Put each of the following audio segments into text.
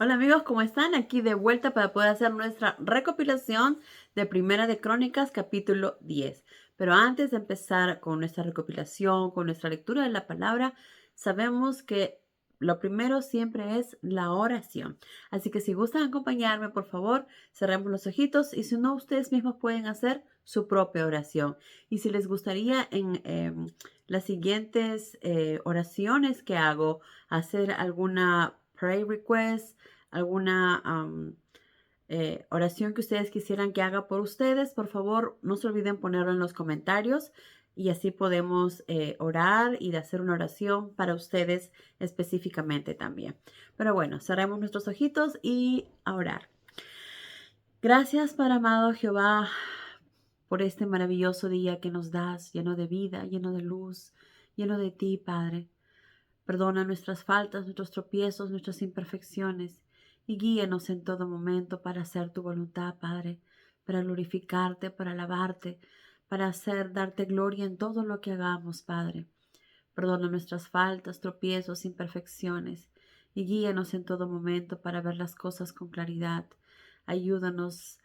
Hola amigos, ¿cómo están? Aquí de vuelta para poder hacer nuestra recopilación de Primera de Crónicas, capítulo 10. Pero antes de empezar con nuestra recopilación, con nuestra lectura de la palabra, sabemos que lo primero siempre es la oración. Así que si gustan acompañarme, por favor, cerremos los ojitos y si no, ustedes mismos pueden hacer su propia oración. Y si les gustaría en las siguientes oraciones que hago, hacer alguna prayer request, alguna oración que ustedes quisieran que haga por ustedes, por favor, no se olviden ponerlo en los comentarios y así podemos orar y de hacer una oración para ustedes específicamente también. Pero bueno, cerremos nuestros ojitos y a orar. Gracias, Padre amado Jehová, por este maravilloso día que nos das, lleno de vida, lleno de luz, lleno de ti, Padre. Perdona nuestras faltas, nuestros tropiezos, nuestras imperfecciones y guíanos en todo momento para hacer tu voluntad, Padre, para glorificarte, para alabarte, darte gloria en todo lo que hagamos, Padre. Perdona nuestras faltas, tropiezos, imperfecciones y guíanos en todo momento para ver las cosas con claridad. Ayúdanos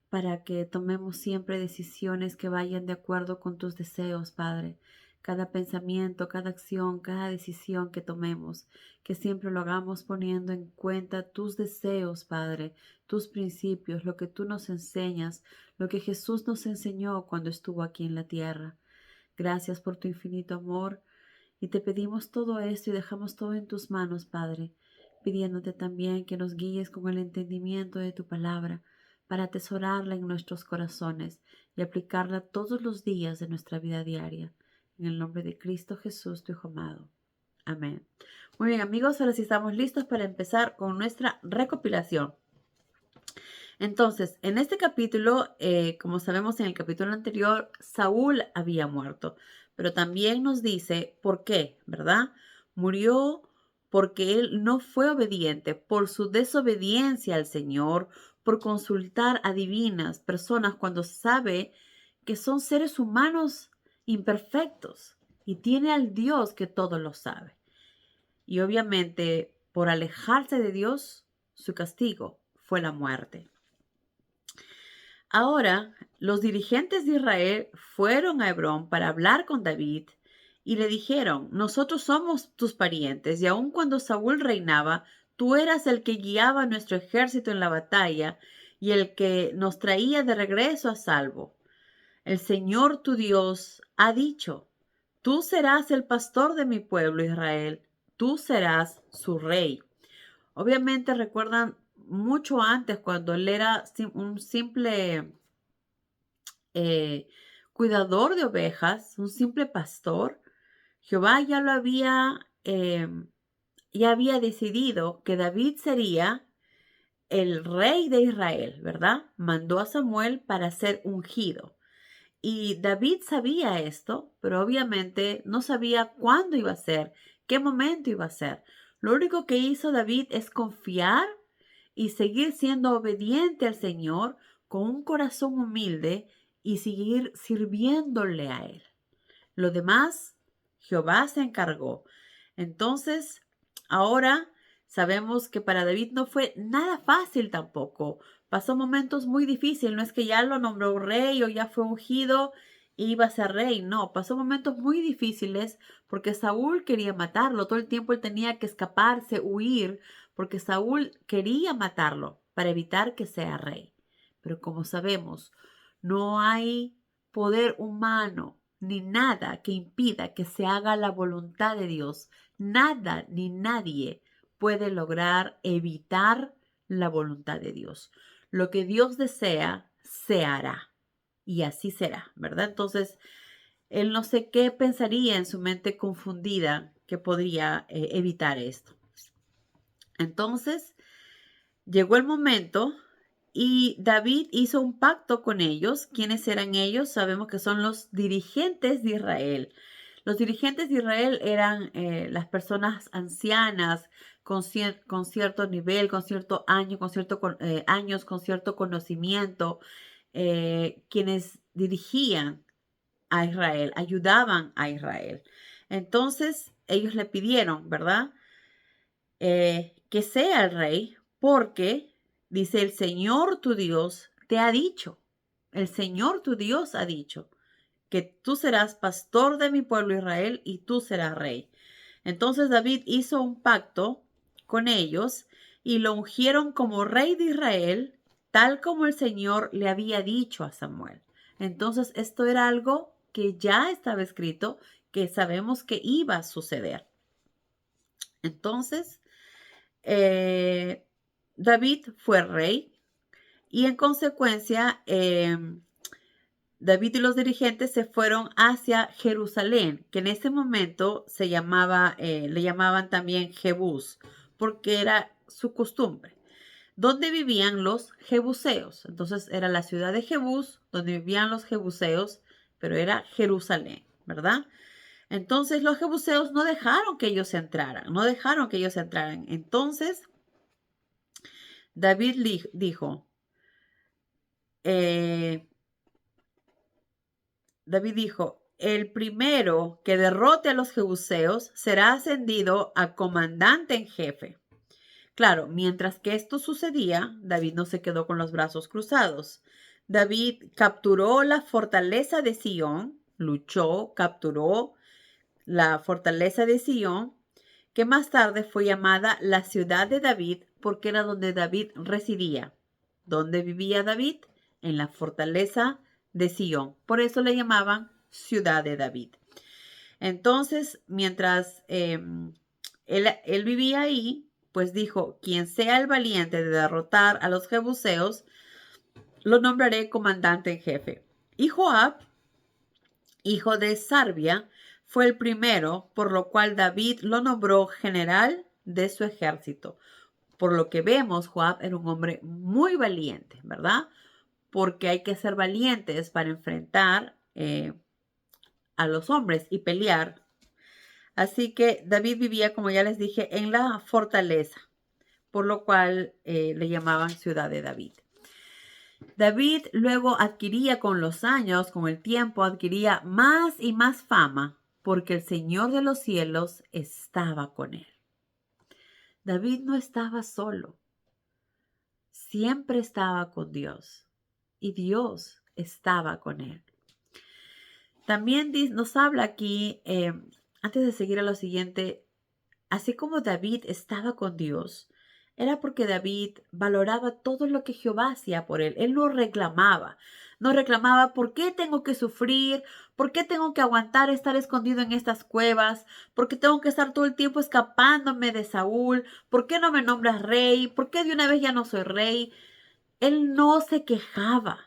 para que tomemos siempre decisiones que vayan de acuerdo con tus deseos, Padre. Cada pensamiento, cada acción, cada decisión que tomemos, que siempre lo hagamos poniendo en cuenta tus deseos, Padre, tus principios, lo que tú nos enseñas, lo que Jesús nos enseñó cuando estuvo aquí en la tierra. Gracias por tu infinito amor y te pedimos todo esto y dejamos todo en tus manos, Padre, pidiéndote también que nos guíes con el entendimiento de tu palabra para atesorarla en nuestros corazones y aplicarla todos los días de nuestra vida diaria. En el nombre de Cristo Jesús, tu Hijo amado. Amén. Muy bien, amigos, ahora sí estamos listos para empezar con nuestra recopilación. Entonces, en este capítulo, como sabemos en el capítulo anterior, Saúl había muerto, pero también nos dice por qué, ¿verdad? Murió porque él no fue obediente, por su desobediencia al Señor, por consultar a divinas personas cuando sabe que son seres humanos imperfectos y tiene al Dios que todo lo sabe. Y obviamente, por alejarse de Dios, su castigo fue la muerte. Ahora, los dirigentes de Israel fueron a Hebrón para hablar con David y le dijeron, nosotros somos tus parientes y aun cuando Saúl reinaba, tú eras el que guiaba nuestro ejército en la batalla y el que nos traía de regreso a salvo. El Señor tu Dios ha dicho, tú serás el pastor de mi pueblo Israel, tú serás su rey. Obviamente recuerdan mucho antes cuando él era un simple eh, cuidador de ovejas, un simple pastor. Jehová ya había decidido que David sería el rey de Israel, ¿verdad? Mandó a Samuel para ser ungido. Y David sabía esto, pero obviamente no sabía cuándo iba a ser, qué momento iba a ser. Lo único que hizo David es confiar y seguir siendo obediente al Señor con un corazón humilde y seguir sirviéndole a Él. Lo demás, Jehová se encargó. Entonces, ahora sabemos que para David no fue nada fácil tampoco. Pasó momentos muy difíciles. No es que ya lo nombró rey o ya fue ungido e iba a ser rey. No, pasó momentos muy difíciles porque Saúl quería matarlo. Todo el tiempo él tenía que escaparse, huir, porque Saúl quería matarlo para evitar que sea rey. Pero como sabemos, no hay poder humano ni nada que impida que se haga la voluntad de Dios. Nada ni nadie puede lograr evitar la voluntad de Dios. Lo que Dios desea, se hará. Y así será, ¿verdad? Entonces, él no sé qué pensaría en su mente confundida que podría evitar esto. Entonces, llegó el momento y David hizo un pacto con ellos. ¿Quiénes eran ellos? Sabemos que son los dirigentes de Israel. Los dirigentes de Israel eran las personas ancianas con cierto nivel, con cierto año, años, con cierto conocimiento, quienes dirigían a Israel, ayudaban a Israel. Entonces ellos le pidieron, ¿verdad? Que sea el rey porque, dice, el Señor tu Dios te ha dicho, el Señor tu Dios ha dicho, que tú serás pastor de mi pueblo Israel y tú serás rey. Entonces David hizo un pacto con ellos y lo ungieron como rey de Israel, tal como el Señor le había dicho a Samuel. Entonces esto era algo que ya estaba escrito, que sabemos que iba a suceder. Entonces, David fue rey y en consecuencia David y los dirigentes se fueron hacia Jerusalén, que en ese momento se llamaba, le llamaban también Jebús, porque era su costumbre, donde vivían los jebuseos. Entonces era la ciudad de Jebús, donde vivían los jebuseos, pero era Jerusalén, ¿verdad? Entonces los jebuseos no dejaron que ellos entraran, no dejaron que ellos entraran. Entonces David dijo, el primero que derrote a los jebuseos será ascendido a comandante en jefe. Claro, mientras que esto sucedía, David no se quedó con los brazos cruzados. David capturó la fortaleza de Sión, luchó, capturó la fortaleza de Sión, que más tarde fue llamada la ciudad de David porque era donde David residía. ¿Dónde vivía David? En la fortaleza de Sión. Por eso le llamaban ciudad de David. Entonces, mientras él vivía ahí, pues dijo, quien sea el valiente de derrotar a los jebuseos, lo nombraré comandante en jefe. Y Joab, hijo de Sarvia, fue el primero, por lo cual David lo nombró general de su ejército. Por lo que vemos, Joab era un hombre muy valiente, ¿verdad? Porque hay que ser valientes para enfrentar a los hombres y pelear. Así que David vivía, como ya les dije, en la fortaleza, por lo cual le llamaban ciudad de David. David luego adquiría con los años, con el tiempo, adquiría más y más fama, porque el Señor de los cielos estaba con él. David no estaba solo, siempre estaba con Dios y Dios estaba con él. También nos habla aquí, antes de seguir a lo siguiente, así como David estaba con Dios, era porque David valoraba todo lo que Jehová hacía por él. Él no reclamaba por qué tengo que sufrir, por qué tengo que aguantar estar escondido en estas cuevas, por qué tengo que estar todo el tiempo escapándome de Saúl, por qué no me nombras rey, por qué de una vez ya no soy rey. Él no se quejaba.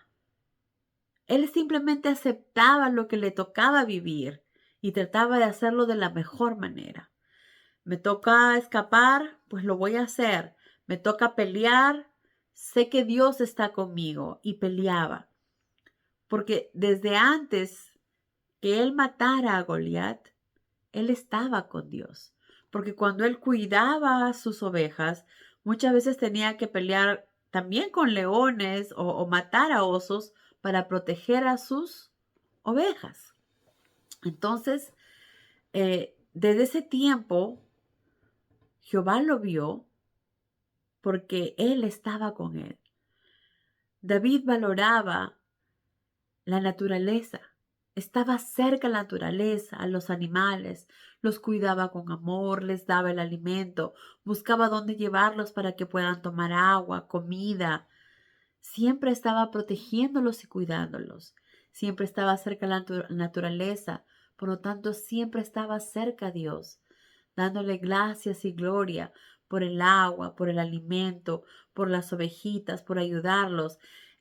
Él simplemente aceptaba lo que le tocaba vivir y trataba de hacerlo de la mejor manera. Me toca escapar, pues lo voy a hacer. Me toca pelear, sé que Dios está conmigo y peleaba. Porque desde antes que él matara a Goliat, él estaba con Dios. Porque cuando él cuidaba a sus ovejas, muchas veces tenía que pelear también con leones o matar a osos para proteger a sus ovejas. Entonces, desde ese tiempo, Jehová lo vio porque él estaba con él. David valoraba la naturaleza, estaba cerca a la naturaleza, a los animales, los cuidaba con amor, les daba el alimento, buscaba dónde llevarlos para que puedan tomar agua, comida. Siempre estaba protegiéndolos y cuidándolos. Siempre estaba cerca a la naturaleza, por lo tanto siempre estaba cerca a Dios, dándole gracias y gloria por el agua, por el alimento, por las ovejitas, por ayudarlos.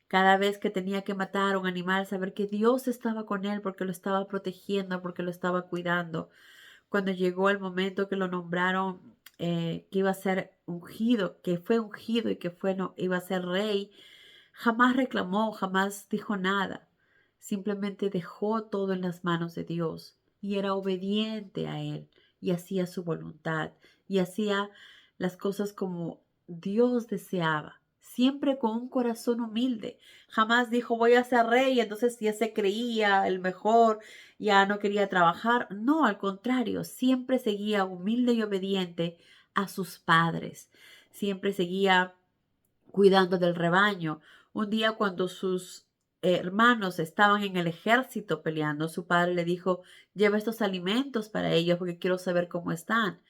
Cada vez que tenía que matar a un animal, saber que Dios estaba con él porque lo estaba protegiendo, porque lo estaba cuidando. Cuando llegó el momento que lo nombraron, que iba a ser ungido, que fue ungido y que iba a ser rey, jamás reclamó, jamás dijo nada. Simplemente dejó todo en las manos de Dios y era obediente a Él y hacía su voluntad y hacía las cosas como Dios deseaba, siempre con un corazón humilde. Jamás dijo voy a ser rey y entonces ya se creía el mejor, ya no quería trabajar. No, al contrario, siempre seguía humilde y obediente a sus padres. Siempre seguía cuidando del rebaño. Un día cuando sus hermanos estaban en el ejército peleando, su padre le dijo, lleva estos alimentos para ellos porque quiero saber cómo están.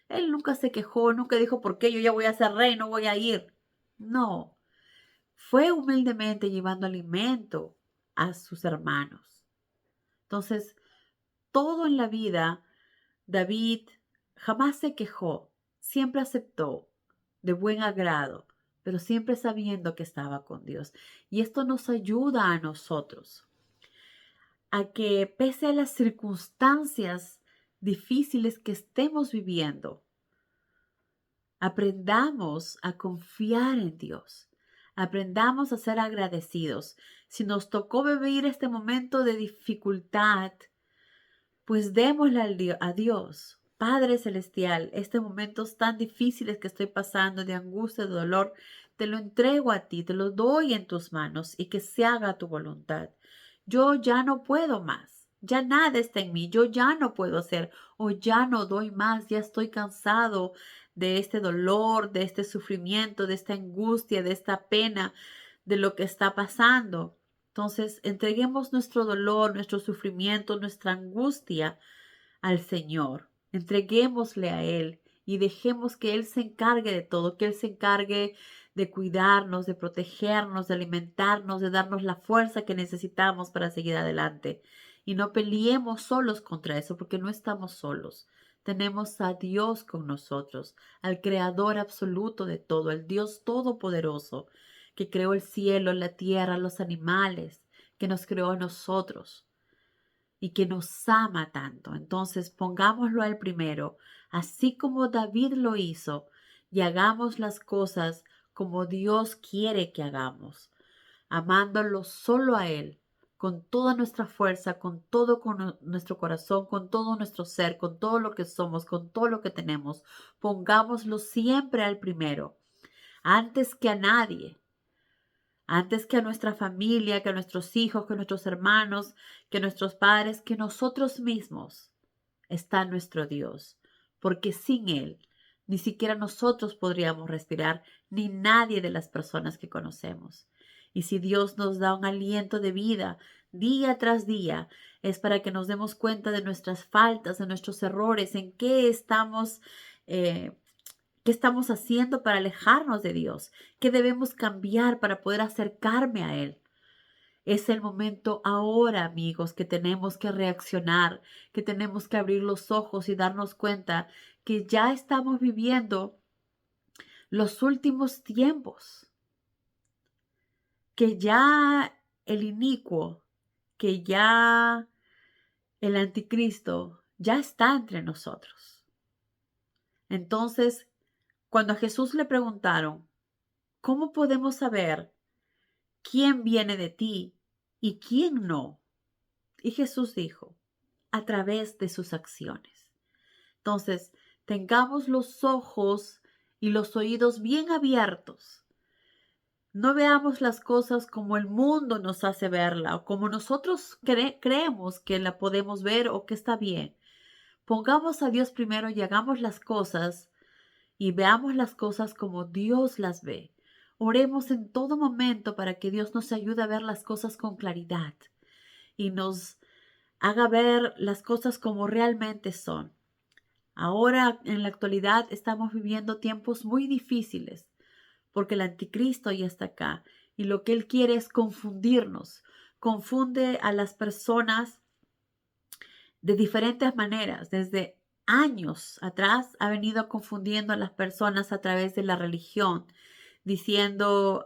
Él nunca se quejó, nunca dijo, ¿por qué yo ya voy a ser rey, no voy a ir? No, fue humildemente llevando alimento a sus hermanos. Entonces, todo en la vida, David jamás se quejó, siempre aceptó de buen agrado, pero siempre sabiendo que estaba con Dios. Y esto nos ayuda a nosotros a que pese a las circunstancias difíciles que estemos viviendo, aprendamos a confiar en Dios, aprendamos a ser agradecidos. Si nos tocó vivir este momento de dificultad, pues démosle a Dios, Padre Celestial, estos momentos tan difíciles que estoy pasando de angustia, de dolor, te lo entrego a ti, te lo doy en tus manos y que se haga tu voluntad. Yo ya no puedo más, ya nada está en mí, yo ya no puedo hacer o ya no doy más, ya estoy cansado de este dolor, de este sufrimiento, de esta angustia, de esta pena, de lo que está pasando. Entonces, entreguemos nuestro dolor, nuestro sufrimiento, nuestra angustia al Señor. Entreguémosle a Él y dejemos que Él se encargue de todo, que Él se encargue de cuidarnos, de protegernos, de alimentarnos, de darnos la fuerza que necesitamos para seguir adelante. Y no peleemos solos contra eso, porque no estamos solos. Tenemos a Dios con nosotros, al Creador absoluto de todo, el Dios todopoderoso, que creó el cielo, la tierra, los animales, que nos creó a nosotros y que nos ama tanto. Entonces pongámoslo a Él primero, así como David lo hizo, y hagamos las cosas como Dios quiere que hagamos, amándolo solo a Él, con toda nuestra fuerza, con todo con nuestro corazón, con todo nuestro ser, con todo lo que somos, con todo lo que tenemos. Pongámoslo siempre al primero, antes que a nadie, antes que a nuestra familia, que a nuestros hijos, que a nuestros hermanos, que a nuestros padres, que nosotros mismos, está nuestro Dios, porque sin Él ni siquiera nosotros podríamos respirar, ni nadie de las personas que conocemos. Y si Dios nos da un aliento de vida día tras día, es para que nos demos cuenta de nuestras faltas, de nuestros errores, en qué estamos ¿qué estamos haciendo para alejarnos de Dios? ¿Qué debemos cambiar para poder acercarme a Él? Es el momento ahora, amigos, que tenemos que reaccionar, que tenemos que abrir los ojos y darnos cuenta que ya estamos viviendo los últimos tiempos, que ya el inicuo, que ya el anticristo ya está entre nosotros. Entonces, cuando a Jesús le preguntaron, ¿cómo podemos saber quién viene de ti y quién no? Y Jesús dijo, a través de sus acciones. Entonces, tengamos los ojos y los oídos bien abiertos. No veamos las cosas como el mundo nos hace verla o como nosotros creemos que la podemos ver o que está bien. Pongamos a Dios primero y hagamos las cosas y veamos las cosas como Dios las ve. Oremos en todo momento para que Dios nos ayude a ver las cosas con claridad y nos haga ver las cosas como realmente son. Ahora, en la actualidad, estamos viviendo tiempos muy difíciles porque el anticristo ya está acá y lo que él quiere es confundirnos. Confunde a las personas de diferentes maneras. Desde años atrás ha venido confundiendo a las personas a través de la religión, diciendo,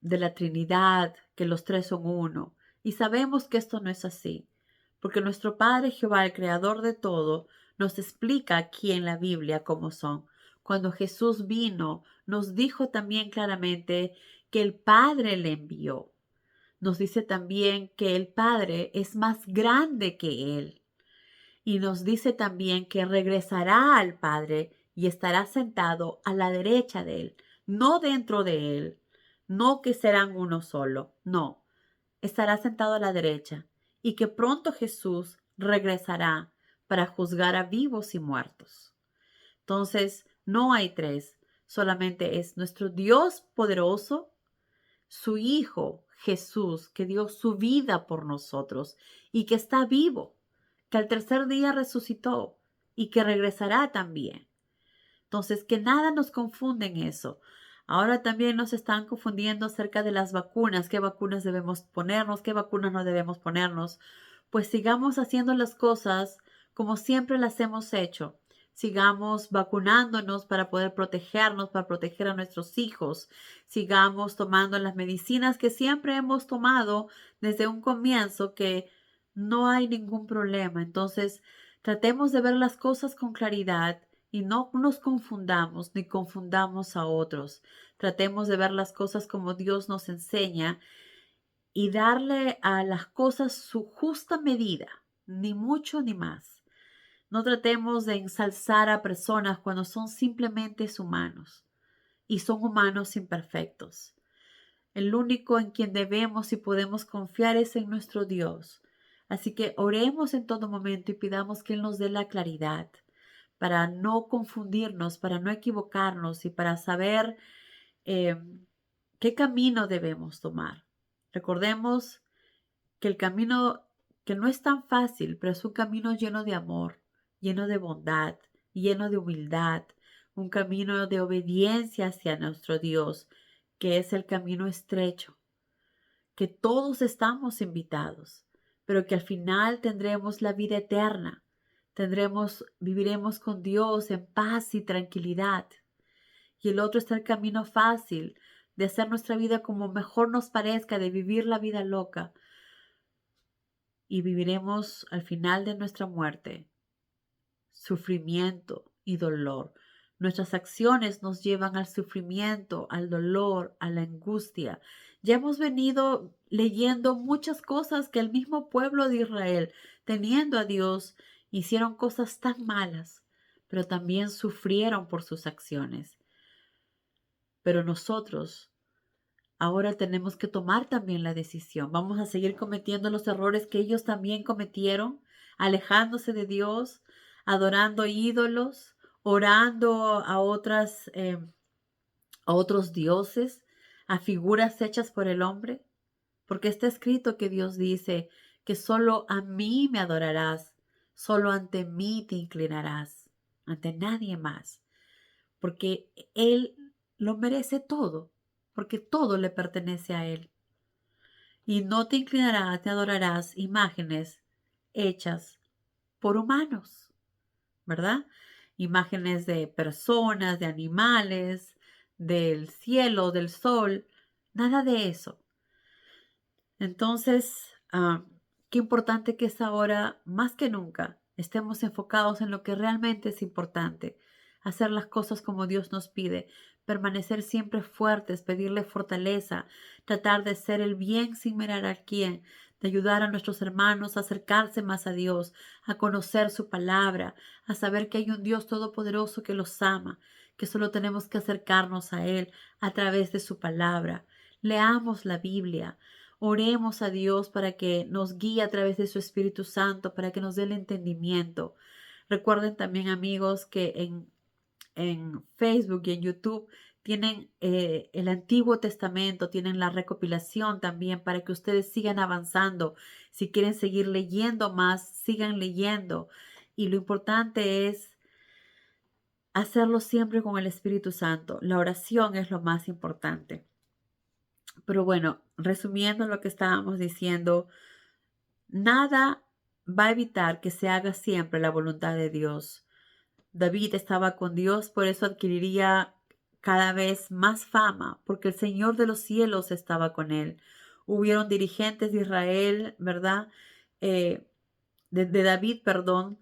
de la Trinidad, que los tres son uno. Y sabemos que esto no es así, porque nuestro Padre Jehová, el Creador de todo, nos explica aquí en la Biblia cómo son. Cuando Jesús vino, nos dijo también claramente que el Padre le envió. Nos dice también que el Padre es más grande que Él. Y nos dice también que regresará al Padre y estará sentado a la derecha de Él, no dentro de Él, no que serán uno solo, no, estará sentado a la derecha y que pronto Jesús regresará para juzgar a vivos y muertos. Entonces, no hay tres, solamente es nuestro Dios poderoso, su Hijo Jesús, que dio su vida por nosotros y que está vivo, que al tercer día resucitó y que regresará también. Entonces, que nada nos confunde en eso. Ahora también nos están confundiendo acerca de las vacunas, qué vacunas debemos ponernos, qué vacunas no debemos ponernos. Pues sigamos haciendo las cosas como siempre las hemos hecho. Sigamos vacunándonos para poder protegernos, para proteger a nuestros hijos. Sigamos tomando las medicinas que siempre hemos tomado desde un comienzo, que no hay ningún problema. Entonces, tratemos de ver las cosas con claridad y no nos confundamos ni confundamos a otros. Tratemos de ver las cosas como Dios nos enseña y darle a las cosas su justa medida, ni mucho ni más. No tratemos de ensalzar a personas cuando son simplemente humanos y son humanos imperfectos. El único en quien debemos y podemos confiar es en nuestro Dios. Así que oremos en todo momento y pidamos que Él nos dé la claridad para no confundirnos, para no equivocarnos y para saber eh, qué camino debemos tomar. Recordemos que el camino, que no es tan fácil, pero es un camino lleno de amor, lleno de bondad, lleno de humildad, un camino de obediencia hacia nuestro Dios, que es el camino estrecho, que todos estamos invitados, pero que al final tendremos la vida eterna. Viviremos con Dios en paz y tranquilidad. Y el otro está el camino fácil de hacer nuestra vida como mejor nos parezca, de vivir la vida loca. Y viviremos al final de nuestra muerte sufrimiento y dolor. Nuestras acciones nos llevan al sufrimiento, al dolor, a la angustia. Ya hemos venido leyendo muchas cosas que el mismo pueblo de Israel, teniendo a Dios, hicieron cosas tan malas, pero también sufrieron por sus acciones. Pero nosotros ahora tenemos que tomar también la decisión. Vamos a seguir cometiendo los errores que ellos también cometieron, alejándose de Dios, adorando ídolos, orando a otros dioses, a figuras hechas por el hombre. Porque está escrito que Dios dice que solo a mí me adorarás, solo ante mí te inclinarás, ante nadie más. Porque Él lo merece todo, porque todo le pertenece a Él. Y no te inclinarás ni adorarás imágenes hechas por humanos, ¿verdad? Imágenes de personas, de animales, del cielo, del sol, nada de eso. Entonces, qué importante que es ahora, más que nunca, estemos enfocados en lo que realmente es importante, hacer las cosas como Dios nos pide, permanecer siempre fuertes, pedirle fortaleza, tratar de hacer el bien sin mirar a quién, de ayudar a nuestros hermanos a acercarse más a Dios, a conocer su palabra, a saber que hay un Dios todopoderoso que los ama, que solo tenemos que acercarnos a Él a través de su palabra. Leamos la Biblia. Oremos a Dios para que nos guíe a través de su Espíritu Santo, para que nos dé el entendimiento. Recuerden también, amigos, que en Facebook y en YouTube tienen el Antiguo Testamento, tienen la recopilación también para que ustedes sigan avanzando. Si quieren seguir leyendo más, sigan leyendo. Y lo importante es hacerlo siempre con el Espíritu Santo. La oración es lo más importante. Pero bueno, resumiendo lo que estábamos diciendo, nada va a evitar que se haga siempre la voluntad de Dios. David estaba con Dios, por eso adquiriría cada vez más fama, porque el Señor de los cielos estaba con él. Hubieron dirigentes de Israel, ¿verdad? De David, perdón,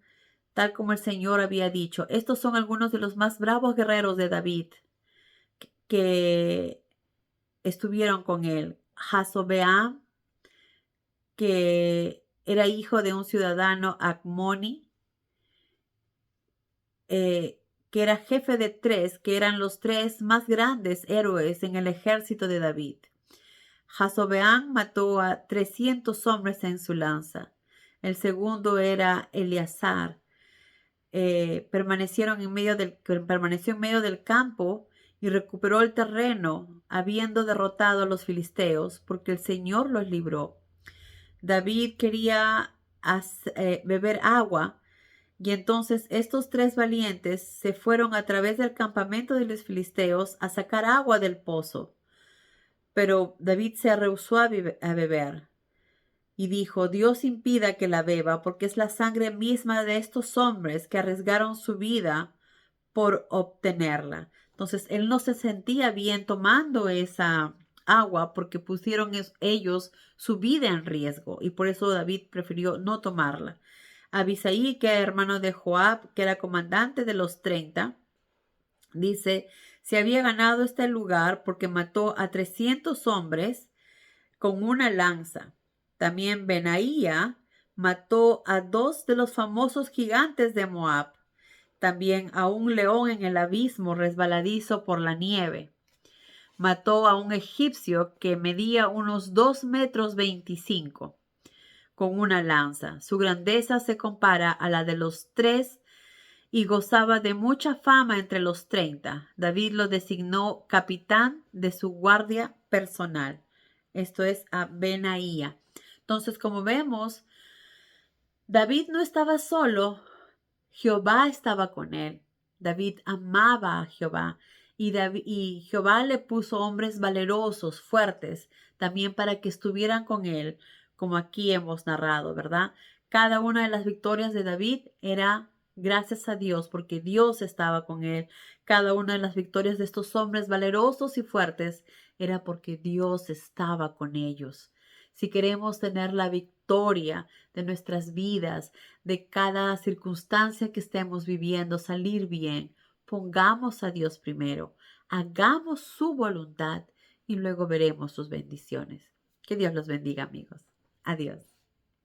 tal como el Señor había dicho. Estos son algunos de los más bravos guerreros de David que estuvieron con él. Jasobeam, que era hijo de un ciudadano Acmoni, que era jefe de tres, que eran los tres más grandes héroes en el ejército de David. Jasobeam mató a 300 hombres en su lanza. El segundo era Eleazar, permaneció en medio del campo y recuperó el terreno, habiendo derrotado a los filisteos, porque el Señor los libró. David quería beber agua, y entonces estos 3 valientes se fueron a través del campamento de los filisteos a sacar agua del pozo. Pero David se rehusó a beber y dijo: Dios impida que la beba, porque es la sangre misma de estos hombres que arriesgaron su vida por obtenerla. Entonces él no se sentía bien tomando esa agua porque pusieron ellos su vida en riesgo, y por eso David prefirió no tomarla. Abisai, que era hermano de Joab, que era comandante de los 30, dice: se había ganado este lugar porque mató a 300 hombres con una lanza. También Benaía mató a 2 de los famosos gigantes de Moab. También a un león en el abismo resbaladizo por la nieve. Mató a un egipcio que medía unos 2,25 metros con una lanza. Su grandeza se compara a la de los 3 y gozaba de mucha fama entre los 30. David lo designó capitán de su guardia personal. Esto es a Benaía. Entonces, como vemos, David no estaba solo, Jehová estaba con él. David amaba a Jehová y Jehová le puso hombres valerosos, fuertes, también para que estuvieran con él, como aquí hemos narrado, ¿verdad? Cada una de las victorias de David era gracias a Dios, porque Dios estaba con él. Cada una de las victorias de estos hombres valerosos y fuertes era porque Dios estaba con ellos. Si queremos tener la victoria de nuestras vidas, de cada circunstancia que estemos viviendo, salir bien, pongamos a Dios primero, hagamos su voluntad y luego veremos sus bendiciones. Que Dios los bendiga, amigos. Adiós.